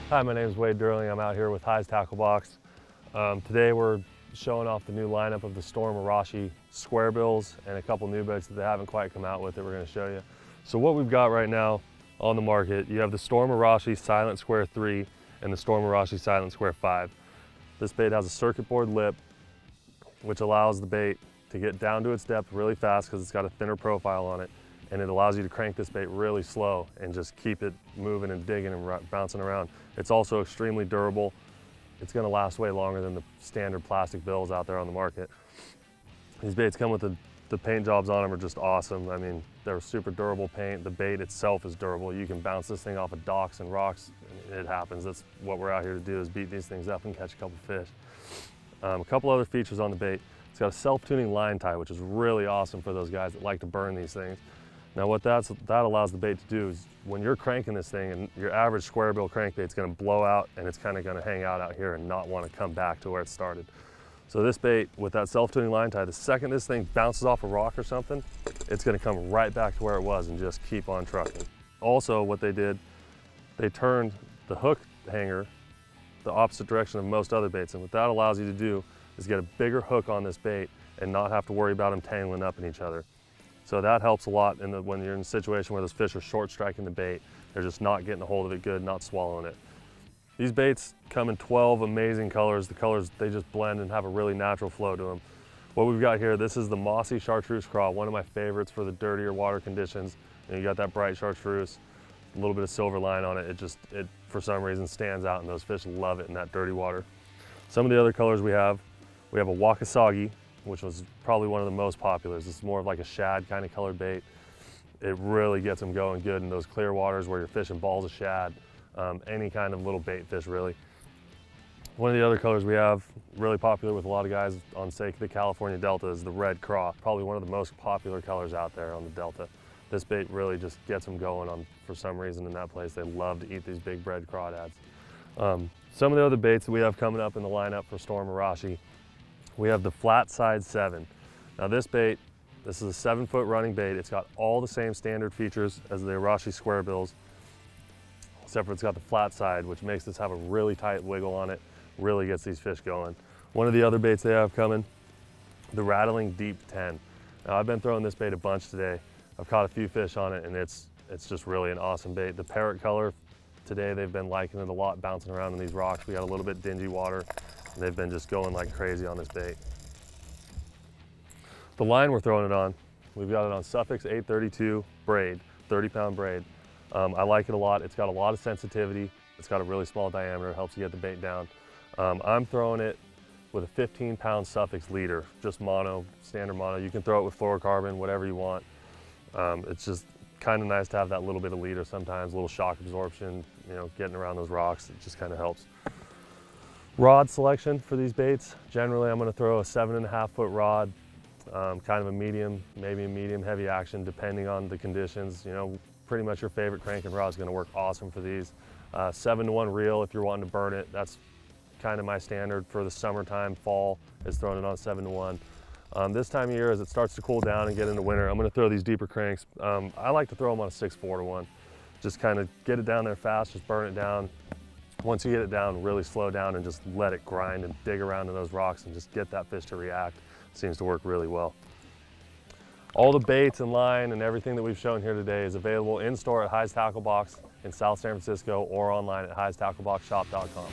Hi, my name is Durling. I'm out here with High's Tackle Box. Today we're showing off the new lineup of the Storm Arashi square bills and a couple new baits that they haven't quite come out with that we're going to show you. So what we've got right now on the market, you have the Storm Arashi Silent Square 3 and the Storm Arashi Silent Square 5. This bait has a circuit board lip, which allows the bait to get down to its depth really fast because it's got a thinner profile on it, and it allows you to crank this bait really slow and just keep it moving and digging and bouncing around. It's also extremely durable. It's going to last way longer than the standard plastic bills out there on the market. These baits come with the paint jobs on them are just awesome. I mean, they're super durable paint. The bait itself is durable. You can bounce this thing off of docks and rocks. It happens. That's what we're out here to do, is beat these things up and catch a couple fish. A couple other features on the bait. It's got a self-tuning line tie, which is really awesome for those guys that like to burn these things. Now what that allows the bait to do is when you're cranking this thing, and your average square bill crankbait's gonna blow out and it's kind of gonna hang out here and not wanna come back to where it started. So this bait with that self-tuning line tie, the second this thing bounces off a rock or something, it's gonna come right back to where it was and just keep on trucking. Also what they did, they turned the hook hanger the opposite direction of most other baits, and what that allows you to do is get a bigger hook on this bait and not have to worry about them tangling up in each other. So that helps a lot when you're in a situation where those fish are short striking the bait. They're just not getting a hold of it good, not swallowing it. These baits come in 12 amazing colors. The colors, they just blend and have a really natural flow to them. What we've got here, this is the Mossy Chartreuse Craw, one of my favorites for the dirtier water conditions. You got that bright chartreuse, a little bit of silver line on it. It for some reason stands out, and those fish love it in that dirty water. Some of the other colors we have a Wakasagi, which was probably one of the most popular. This is more of like a shad kind of colored bait. It really gets them going good in those clear waters where you're fishing balls of shad, any kind of little bait fish really. One of the other colors we have, really popular with a lot of guys on sake of the California Delta, is the red craw. Probably one of the most popular colors out there on the Delta. This bait really just gets them going for some reason in that place. They love to eat these big red crawdads. Some of the other baits that we have coming up in the lineup for Storm Arashi, we have the Flat Side 7. Now this bait, this is a 7-foot running bait. It's got all the same standard features as the Arashi square bills, except for it's got the flat side, which makes this have a really tight wiggle on it, really gets these fish going. One of the other baits they have coming, the Rattling Deep 10. Now I've been throwing this bait a bunch today. I've caught a few fish on it, and it's just really an awesome bait. The Parrot Color, today they've been liking it a lot, bouncing around in these rocks. We got a little bit dingy water. They've been just going like crazy on this bait. The line we're throwing it on, we've got it on Suffix 832 braid, 30-pound braid. I like it a lot. It's got a lot of sensitivity. It's got a really small diameter, helps you get the bait down. I'm throwing it with a 15-pound Suffix leader, just mono, standard mono. You can throw it with fluorocarbon, whatever you want. It's just kind of nice to have that little bit of leader sometimes, a little shock absorption, getting around those rocks. It just kind of helps. Rod selection for these baits, generally I'm going to throw a 7.5-foot rod, kind of a medium, maybe a medium heavy action depending on the conditions. Pretty much your favorite cranking rod is going to work awesome for these. 7-to-1 reel if you're wanting to burn it. That's kind of my standard for the summertime, fall, is throwing it on 7-to-1. This time of year, as it starts to cool down and get into winter, I'm going to throw these deeper cranks. I like to throw them on a 6-4-to-1. Just kind of get it down there fast, just burn it down. Once you get it down, really slow down and just let it grind and dig around in those rocks and just get that fish to react. Seems to work really well. All the baits and line and everything that we've shown here today is available in store at High's Tackle Box in South San Francisco or online at highstackleboxshop.com.